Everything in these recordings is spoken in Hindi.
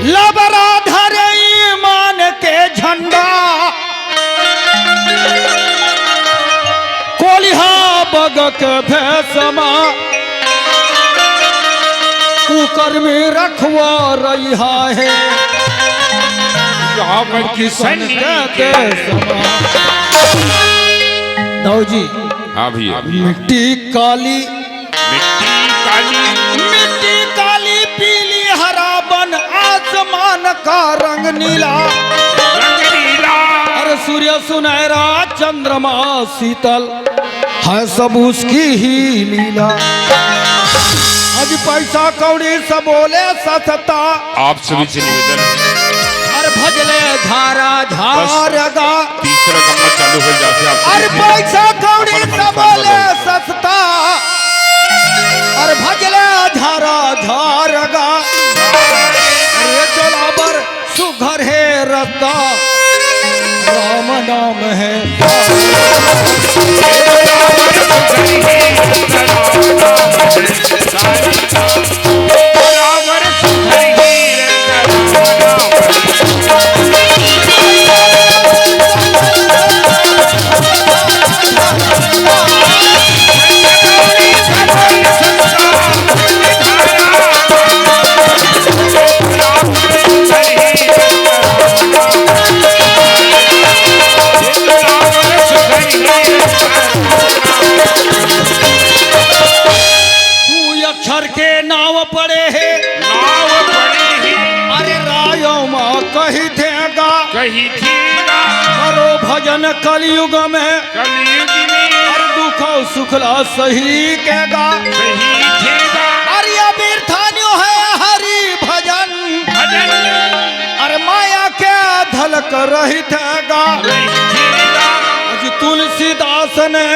लबरा धरे ईमान के झंडा कोलिहा बग के भैसमा कुकर में रखवा रहा है किसान के समा। दाऊ जी हाँ भैया। मिट्टी काली पीली हरा बन आसमान का रंग नीला अरे सूर्य सुनहरा चंद्रमा शीतल है सब उसकी ही लीला। आज पैसा कौड़ी सब बोले सस्ता आप सभी से निवेदन अरे भजले झारा झारगा तीसरा कमरा चालू हो जाते हैं। अरे पैसा कौड़ी सब बोले सस्ता अरे भजले झारा झारगा अरे चला बर सुघर है रस्ता राम नाम है भजन कलयुग में हर दुख सुखला सही केगा अरे अबीरथान्यो है हरि भजन अरे माया के धलक रही थेगा आज तुलसीदास ने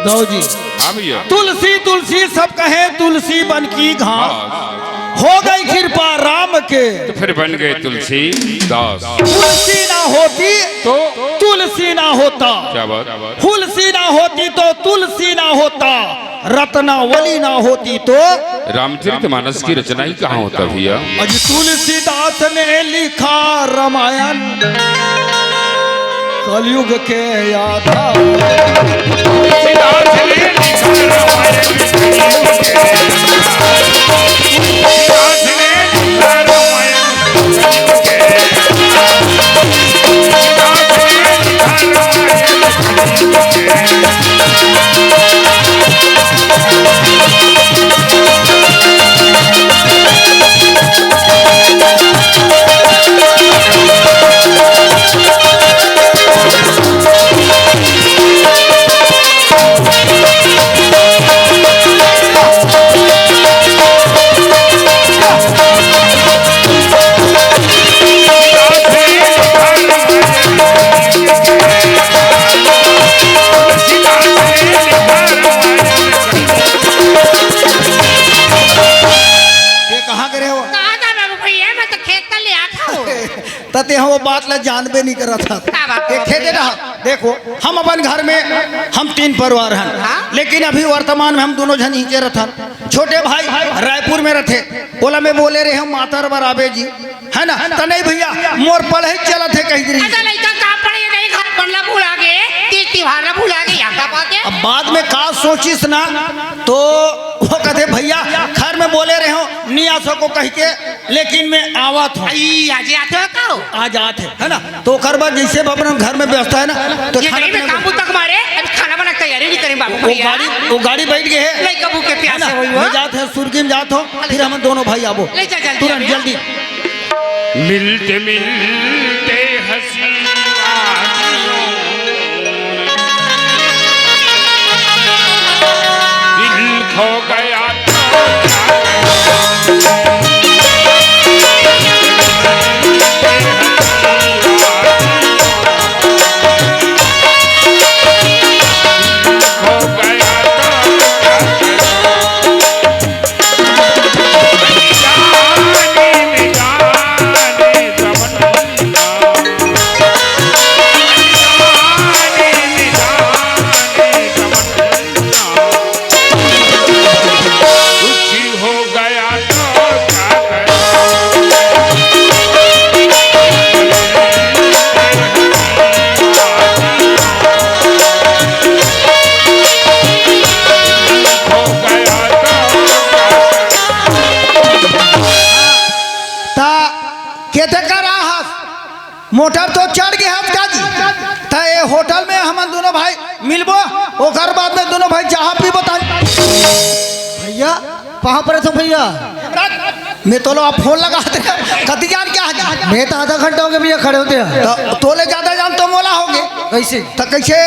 दाऊ जी तुलसी तुलसी सब कहे तुलसी बन की घास हो गई कृपा राम के तो फिर बन गए तुलसी दास। तुलसी ना होती तो तुलसी ना होता क्या बात तुलसी ना होती तो तुलसी ना होता रत्नावली ना होती तो रामचरितमानस की रचना ही कहाँ होता भैया। आज तुलसीदास ने लिखा रामायण कलयुग के आधार तते हम वो बात ला जानबे नहीं करा था खेदे रहा। देखो हम अपन घर में हम 3 परिवार हैं लेकिन अभी वर्तमान में हम दोनों जन नीचे रहन। छोटे भाई रायपुर में रहते बोला में बोले रहे हम मातर बराबे जी है ना तो नहीं भैया मोर पढ़े चला थे कहीं अब बाद में का सोचिस ना तो वो कहते भैया खैर में बोले रहे हो नहीं आ सको कह के लेकिन मैं आवत हूँ आ जाते है ना तो कर बाद जैसे अपने घर में व्यवस्था है ना तो खाना बना तैयारी नहीं करें बाबू वो गाड़ी बैठ गए है जाते हैं सुर्गी में जाते हो फिर हम दोनों भाई आवो तुरंत जल्दी मिलते मिलते हंसी दिल खो गया के थे कर हस मोटर तो चढ़ गए हस का जी तो ये होटल में हम दोनों भाई मिलबो ओकर बाद में दोनों भाई चाह पी बताई भैया कहाँ पर तुम भैया? मैं तो लो आप फोन लगा दे कति जान क्या है मैं तो आधा घंटा हो गया भैया खड़े होते हैं। तोले ज्यादा जान तो मोला होगे कैसे? तो कैसे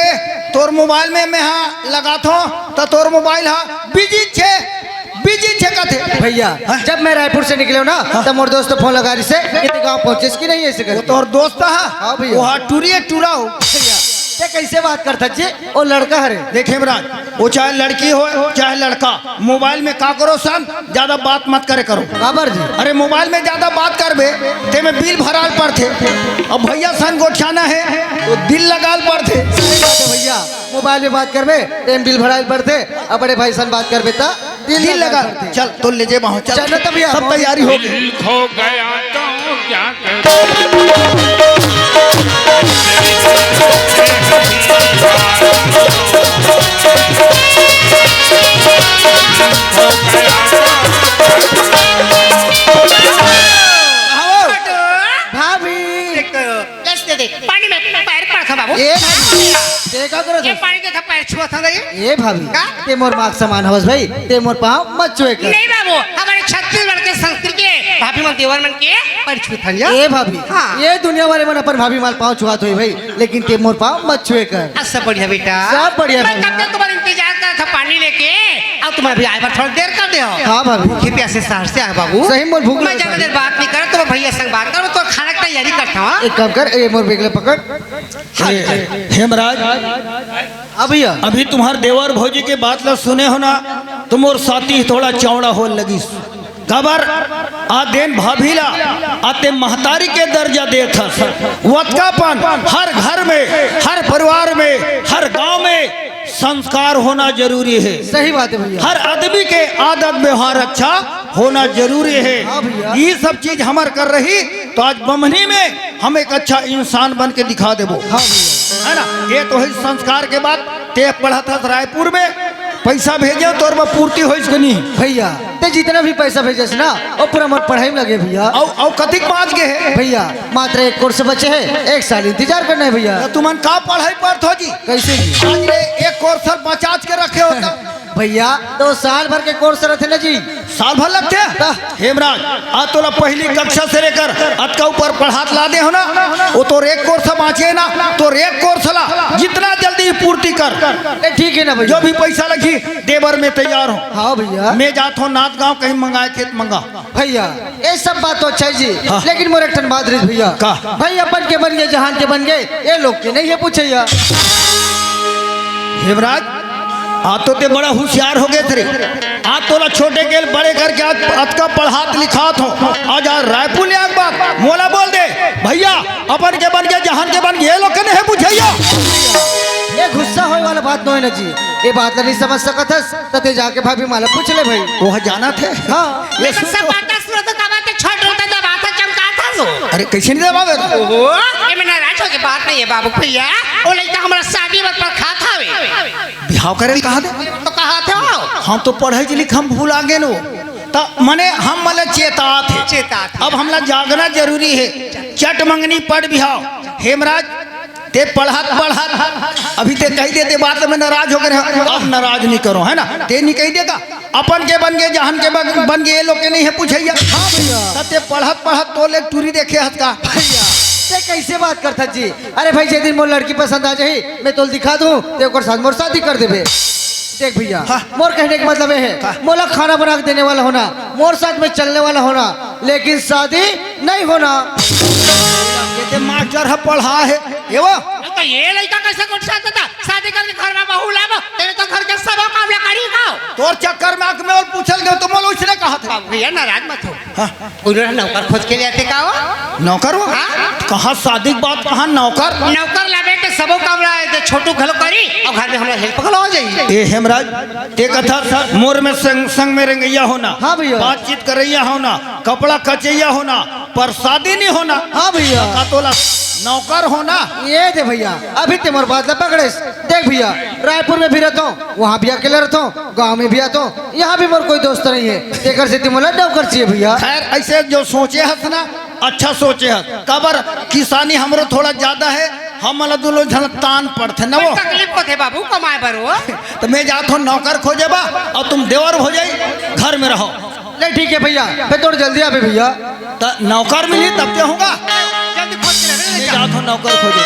तोर मोबाइल में मैं हाँ लगा तो तोर मोबाइल हाँ बिजी छे कथे भैया जब मैं रायपुर से निकले हूँ ना तब मोर दोस्त फोन लगा रही से कि गाँव पहुँचे कि नहीं ऐसे कर तोर दोस्त है हाँ भैया। वहाँ टूरिए टूरा हो ये कैसे बात करता जी? वो लड़का है देखे महाराज वो चाहे लड़की हो चाहे लड़का मोबाइल में का करो सन ज्यादा बात मत करे करो बाबर जी। अरे मोबाइल में ज्यादा बात करबे ते में बिल भराल पर थे अब भैया सन गोठाना है तो दिल लगाल पर थे भैया मोबाइल में बात करबे टेम बिल भराल पड़ते अब बड़े भाई सन बात करबे ता दिल लगा चल तो ले जे वहाँ चल चलो तब सब तैयारी हो गई दिल खो गया तो क्या करूं भाभी पानी में पैर पड़ा था बाबू ये देखा करो ये पानी के था पैर छुआ था नहीं ये भाभी का? ते मोर मार्ग समान हवस भाई ते मोर पाँव मत छुए कर। बाबू हमारे छत्तीसगढ़ के संस्कृति के भाभी मन देवर मन के पैर छुआ था ये भाभी हाँ। ये दुनिया वाले मन अपन भाभी माल पाँव छुआत हुई भाई लेकिन ते मोर पाँव मत छुए कर। सब बढ़िया बेटा सब बढ़िया मैं भैया। कब तक तुम्हारा इंतजार कर रहा था पानी लेके अब तुम्हारा भी आए बार थोड़ा देर कर दे हो हाँ भाभी। भूखे प्यासे शहर से आए बाबू सही मोर भूख मैं लगी ज्यादा देर बात नहीं कर तो भैया संग बात करो तो खाना की तैयारी करता हूँ एक काम कर ये मोर बेगले पकड़। हेमराज अब भैया अभी तुम्हार देवर भौजी के बात ला सुने हो ना तुम और साथी थोड़ा चौड़ा हो लगी खबर आदेन भाभीला आते महतारी के दर्जा देता वतकापन हर घर में हर परिवार में हर गांव में संस्कार होना जरूरी है। सही बात है भैया। हर आदमी के आदत व्यवहार अच्छा होना जरूरी है। हाँ भैया। ये सब चीज हमार कर रही तो आज बमनी में हम एक अच्छा इंसान बन के दिखा देबो हाँ भैया। है ना। ये तो है संस्कार के बाद ते पढ़ा था रायपुर में पैसा भेजे तो और पूर्ति हो नहीं भैया ते जितना भी पैसा भेजे ना वो पूरा मोर पढ़ाई में लगे भैया। और कथिक बाज गए है भैया मात्र एक कोर्स बचे है 1 साल इंतजार करना है भैया। तुमन का पढ़ाई पढ़ जी कैसे जी? आज रे एक कोर्स बचाच के रखे होता भैया 2 साल भर के कोर्स रहते ना जी। साल भर लगते हेमराज आज तोला पहली कक्षा से लेकर अत का ऊपर पढ़ात ला दे हो ना वो तो एक कोर्स बाँचे ना तो एक कोर्स ला जितना जल्दी पूर्ति कर ठीक है ना भैया। जो भी पैसा लगी देवर में तैयार हो। हाँ भैया। मैं जाता हूँ नाथ गाँव कहीं मंगाए खेत मंगा भैया ये सब बात तो अच्छा है जी हाँ। लेकिन मोर एक बात रही भैया का? भाई अपन के बन गए जहान के बन गए ये लोग के नहीं है पूछैया। हेमराज आज तो ते बड़ा होशियार हो गए थे आज तोला छोटे गेल बड़े करके आज का पढ़ात लिखात हो आज रायपुर ले बात मोला बोल दे भैया अपन के बन गए जहान के बन गए ये लोग के नहीं पूछैया। ये गुस्सा होने वाला बात नहीं ना जी ये बात नहीं समझ सकत है तते जाके भाभी माला पूछ ले भाई। वो जाना थे हाँ ये सब सुन बातें सुनो तो कब आते छोड़ होता जब आता चमका था तो अरे कैसे नहीं दबावे ओहो ये मैं नाराज हो के बात नहीं है बाबू भैया वो लड़का हमारा शादी मत पर खा था वे बिहाव करे कहा दे तो कहा था हम तो पढ़े लिख हम भूल आ गए नो तो मने हम मतलब चेता थे चेता थे। अब हमला जागना जरूरी है चट मंगनी पढ़ बिहाव हेमराज ते पढ़त अभी ते कही देते बात में नाराज हो गए अब नाराज नहीं करो है ना ते नहीं कही देगा अपन के बन गए जहान के बन गए लोग के नहीं है पूछैया। हाँ भैया। तब ते पढ़त तो ले टूरी देखे हत का भैया ते कैसे बात करता जी? अरे भाई जे दिन मोर लड़की पसंद आ जाही मैं तोल दिखा दूं ते ओकर साथ मोर शादी कर देबे। देख भैया हाँ। मोर कहने का मतलब है मोला खाना बना के देने वाला होना मोर साथ में चलने वाला होना लेकिन शादी नहीं होना। ये मास्टर है पढ़ा है ये वो तो ये लड़का कैसे कुछ चाहता था शादी करके घर में बहू लाओ तेरे तो घर के सब काम करी खाओ तोर चक्कर में आके मैं और पूछल गए तो मोल उसने कहा था भैया नाराज मत हो हाँ। उन्होंने नौकर खोज के लिए आते का हो नौकर हो हाँ। कहा शादी के बाद कहा नौकर नौकर लावे के सबो काम लाए छोटू घलो करी और घर में हमरा हेल्प घलो हो जाई ए हेमराज ते कथा सर मोर में संग में रंगैया होना हाँ भैया। बातचीत करैया होना कपड़ा कचैया होना पर शादी नहीं होना। हाँ भैया। का तोला नौकर होना ये दे भैया अभी ते मोर बात पकड़े देख भैया रायपुर में भी रहता हूँ वहाँ भी अकेले रहता हूँ गाँव में भी आता हूँ यहाँ भी मोर कोई दोस्त नहीं है तेकर से मोला नौकर चाहिए भैया। खैर ऐसे जो सोचे हस ना अच्छा सोचे है कबर किसानी हमरो थोड़ा ज्यादा है हम वाला दोनों झन तान पड़ते न वो तकलीफ होते बाबू कमाए पर वो तो मैं जात हूँ नौकर खोजेबा और तुम देवर हो जाई घर में रहो। नहीं ठीक है भैया मैं थोड़ा जल्दी आवे भैया। तो नौकर मिली तब क्या होगा। जल्दी खोज के मैं ले जात हूँ नौकर खोजे।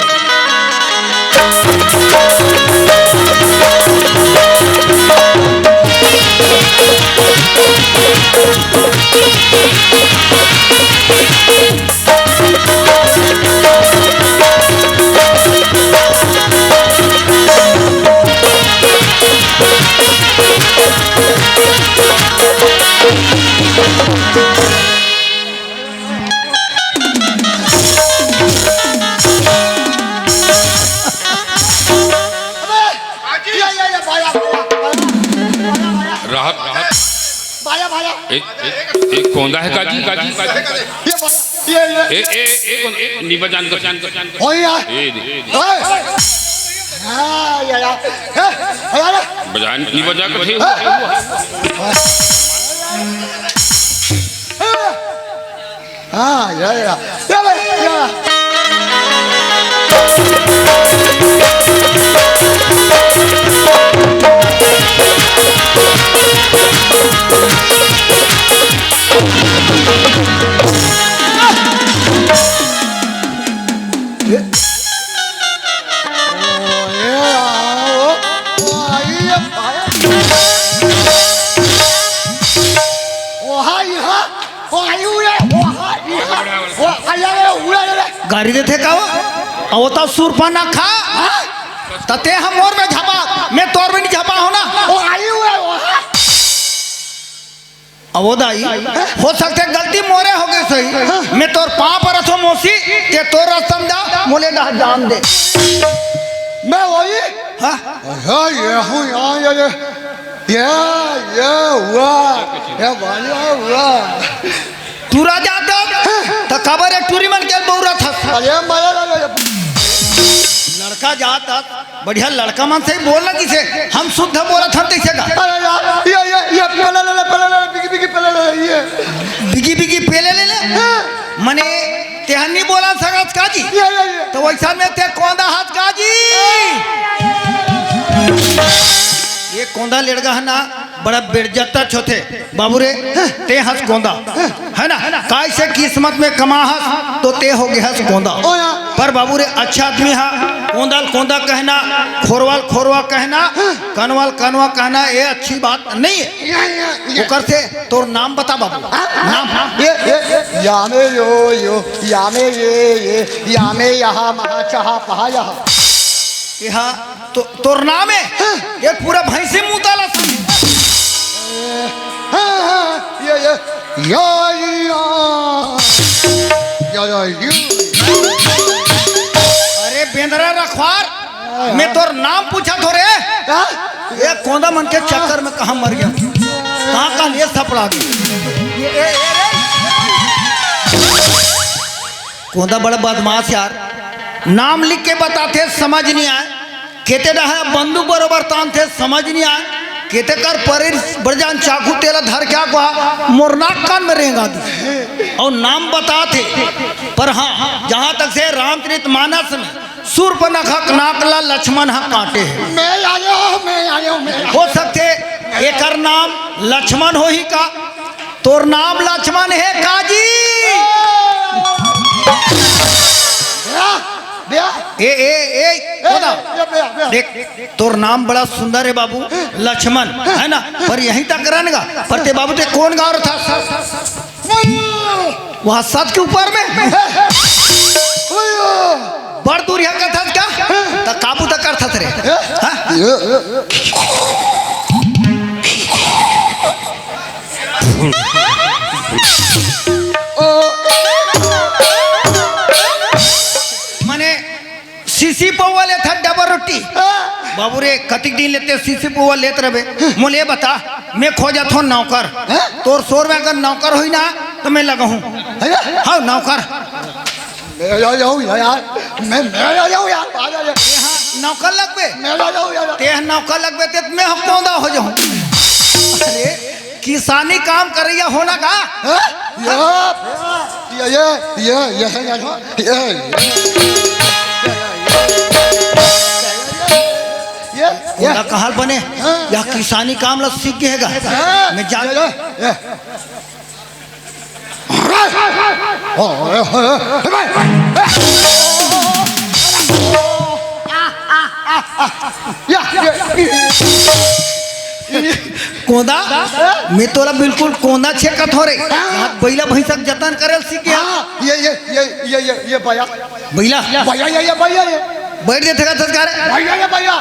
राहत एक कोंदा है काजी काजी एक निबा जान बजान निबा जा कर गाड़ी देते का वो तो सुरपा ना खा तते हम और में झपा मैं तोर में नहीं झपा हो ना वो दाई हो सकते गलती मोरे हो गए सही मैं तोर पाँव पर रखो मोसी ते तोर समझा मोले ना जान दे मैं वही हाँ ये हूँ ये हुआ तू राजा तो खबर है टूरी मन के बहुरा था अरे लड़का जाता बढ़िया लड़का मन से ही बोलना किसे हम शुद्ध बोला था तैसे का ये बिगी बिगी पेले ले मने तेहनी बोला सगत काजी तो वैसा में ते कोंदा हाथ काजी ये कोंदा लड़का है ना बड़ा बेड़जत्ता छोथे बाबू रे ते हंस कोंदा है ना काय से किस्मत में कमा हंस तो ते हो गया हंस कोंदा पर बाबू रे अच्छा आदमी है कोंदाल कोंदा कहना खोरवाल खोरवा कहना कनवाल कनवा कहना ये अच्छी बात नहीं है ओकर से तोर नाम बता बाबू नाम ये यामे यो यामे ये यामे यहाँ महा चाहा पहा यहाँ यहाँ तो तोर नाम है ये पूरा भैंसी मुँह ताला अरे बेंदरा रखवार मैं तोर नाम पूछा थो रे ये कोंदा मन के चक्कर में कहा मर गया कहाँ ये सपड़ा गया कोंदा बड़ा बदमाश यार नाम लिख के बताते समझ नहीं आए कहते रहे बंदूक बरोबर तानते समझ नहीं आए कहते कर परे बड़जान चाकू तेला धर क्या कहा मोरनाक कान में रहेगा और नाम बताते पर हाँ जहाँ तक से रामचरित मानस में सूर्पनखा नाकला लक्ष्मण हा काटे मैं आया हूँ हो सकते एक नाम लक्ष्मण हो ही का तोर नाम लक्ष्मण है काजी देख तोर नाम बड़ा सुंदर है बाबू लक्ष्मण है ना पर यहीं तक रहनेगा पर ते बाबू ते कौन गाँव था वहाँ सत के ऊपर में बड़ दूर यहाँ का था क्या तो काबू तक कर था रे मने सीसी पौवा ले था डबल रोटी बाबू रे कतिक दिन लेते सीसी पौवा लेते रहे मोले बता मैं खो जाता हूँ नौकर तोर शोर में अगर नौकर हुई ना तो मैं लगा हूँ हाँ नौकर नौकर लगबे ते नौकर लगबे ते मैं हम पौधा हो जाऊँ अरे किसानी काम कर रही होना का ये है ना ये ना कहाल बने या किसानी काम ला सीख गएगा मैं जान कोंदा मैं तोला बिल्कुल कोंदा छेकत हो रे बैला भैंसक जतन करल सीख गया ये भैया बैला भैया ये भैया ये बैठ दे थका थका रे भैया ये भैया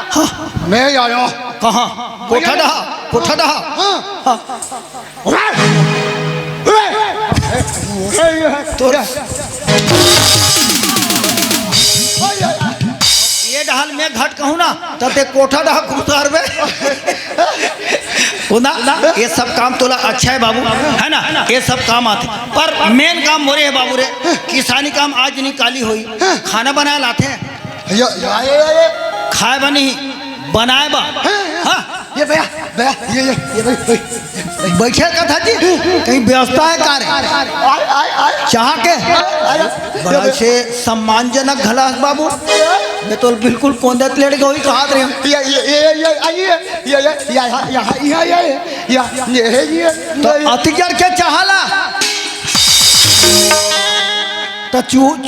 मैं आया हूँ कहां कोठा दहा तोरा ये ढाल में घट कहूँ ना तब ते कोठा डहा कुतार में कोंदा ये सब काम तोला अच्छा है बाबू है ना ये सब काम आते पर मेन काम मोरे है बाबू रे किसानी काम आज निकाली हुई खाना बनाए लाते हैं खाए बनी बनाए बा हाँ ये भैया ये बैठे का था जी कहीं व्यवस्था है कार्य चाह के बड़ा से सम्मानजनक घलास बाबू मैं तो बिल्कुल कोंदत लेड़ गई कहा रहे तो अतिकर के चाहला तो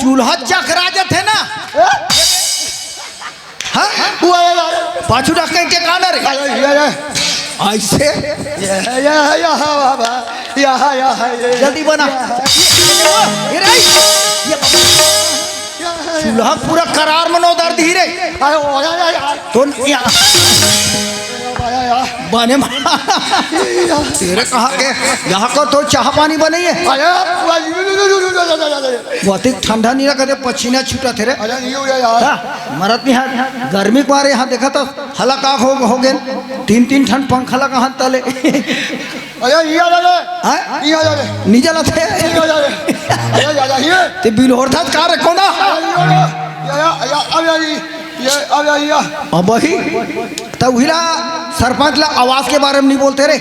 चूल्हा चकरा जाते ना हाँ पाछू रख के काना रे ऐसे जल्दी बना चूल्हा पूरा करार मनोदर धीरे तो बने तेरे कहा के यहाँ को तो चाह पानी बने है बहुत ही ठंडा नहीं रखा पसीना छूटा थे रे मरत नहीं हाथ गर्मी के मारे यहाँ देखा तो हलाका हो गए 3 ठंड पंखा लगा हाथ तले नीचे लथे ते बिल और था कार रखो ना अब ही तब हिला सरपंच ला आवास के बारे में नहीं बोलते रे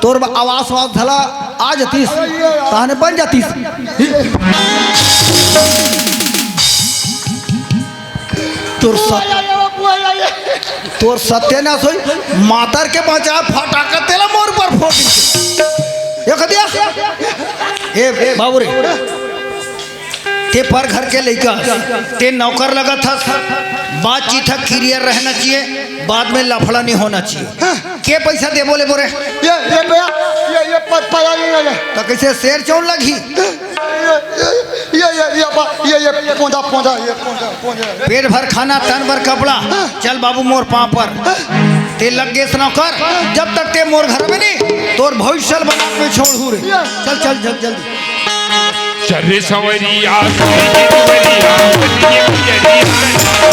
तोर आवास धला आ जातीस ताने बन जातीस तोर सत्यानाश होई मातर के बचा फटाका तेला मोर पर फोड़ ये कह दिया ए बाबू रे ते पर घर के लेकर ते नौकर लगा था बातचीत है क्लियर रहना चाहिए बाद में लफड़ा नहीं होना चाहिए के पैसा दे बोले बोरे ये तो कैसे शेर चौन लगी पेट भर खाना तन भर कपड़ा चल बाबू मोर पाँव पर ते लग गए नौकर जब तक ते मोर घर में नहीं तोर भविष्य बना में छोड़ रे चल चल जल्दी जल्दी चल सवरिया सवरिया सवरिया